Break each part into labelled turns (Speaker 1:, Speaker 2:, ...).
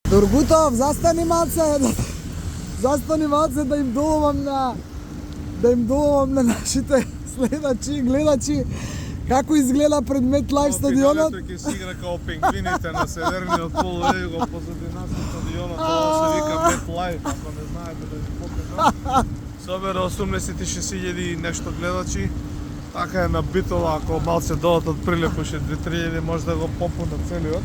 Speaker 1: Тургутов, застани малце да им доловам на нашите следачи и гледачи како изгледа пред MetLife стадионот.
Speaker 2: Финалето ќе се игра као пингвините на северниот пол, го позади нас стадионот, тоа се вика MetLife, ако не знаете да ви покажам. Собера 86.000 и нешто гледачи. Така е набитово, ако малце додат од прилепуше 2-3 може да го попунат целиот.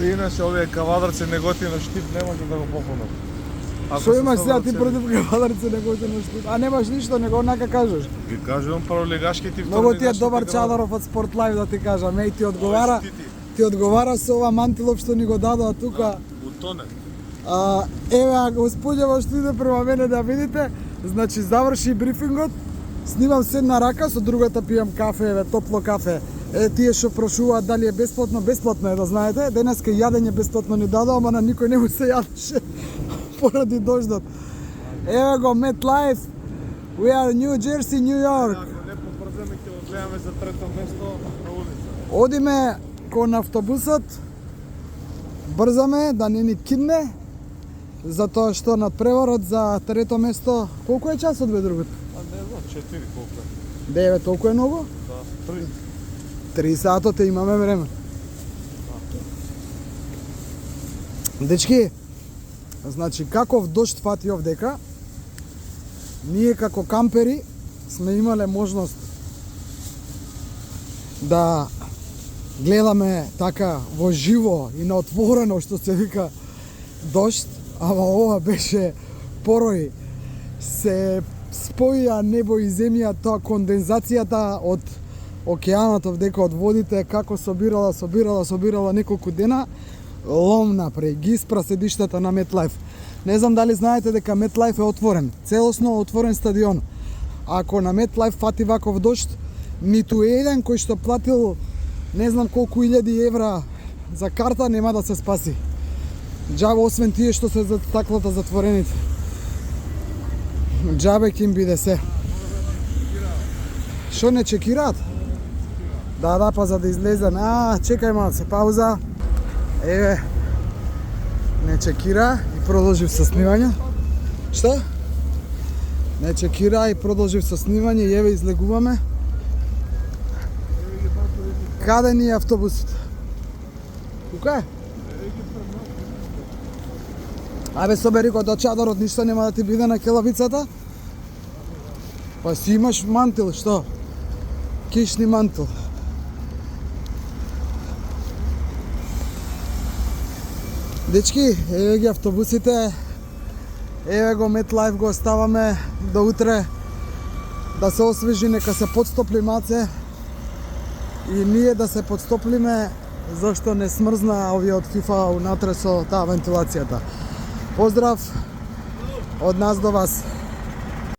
Speaker 2: Иначе овие кавадарци неготино штип не може да го попунат.
Speaker 1: Што имаш сега ти против кавадарци неготино штип? А немаш ништо, него онака кажеш.
Speaker 2: Ви кажувам прволигашки ти
Speaker 1: Много ти е добар Чадоров од Спорт Лайв да ти кажам. Еј, ти одговара со ова мантилов што ни го дадоа тука.
Speaker 2: Утоне.
Speaker 1: Еве, господјава што иде према мене да видите, значи заврши брифингот, снимам с една рака, со другата пијам кафе, еве, топло кафе. Тие што прошуваат дали е бесплатно, бесплатно е, да знаете. Денеска јадење бесплатно ни дадоа, ама на никој не му се јадеше поради дождот. Еве го MetLife. We are New Jersey, New York.
Speaker 2: Ако не побрзаме ќе го гледаме за трето место на улица.
Speaker 1: Одиме кон автобусот. Брзаме да не ни кидне. Затоа што над преварот за трето место, колку е часот бе другот?
Speaker 2: Не знам, 4 колку е.
Speaker 1: 9, толку е многу?
Speaker 2: Да, 3.
Speaker 1: 3 сатот имаме време. Дечки, значи каков дожд фати овдека, ние како кампери сме имале можност да гледаме така во живо и на отворено, што се вика, дожд, ама ова беше порој. Се споја небо и земја, тоа кондензацијата од океанот овдека, од водите, како собирала неколку дена, лом напред, ги испра седиштата на MetLife. Не знам дали знаете дека MetLife е отворен, целосно отворен стадион. Ако на MetLife фати ваков дожд, ниту еден кој што платил не знам колку илјади евра за карта нема да се спаси. Џабе, освен тие што се за стаклата затворените. Џабе ќе им биде се. Што не чекираат? Да, па за да излезен. Чекај малце, пауза. Еве, не чекира и продолжив со снимање. Што? Не чекира и продолжив со снимање и еве излегуваме. Каде ни е автобусот? Тука е? Абе, собери го до чадорот, ништо нема да ти биде на келавицата? Па си имаш мантил, што? Кишни мантил. Дечки, еве ги автобусите, еве го MetLife го оставаме до утре да се освежи, нека се подстопли маце и ние да се подстоплиме зашто не смрзна овие од FIFA унатре со таа вентилацијата. Поздрав од нас до вас.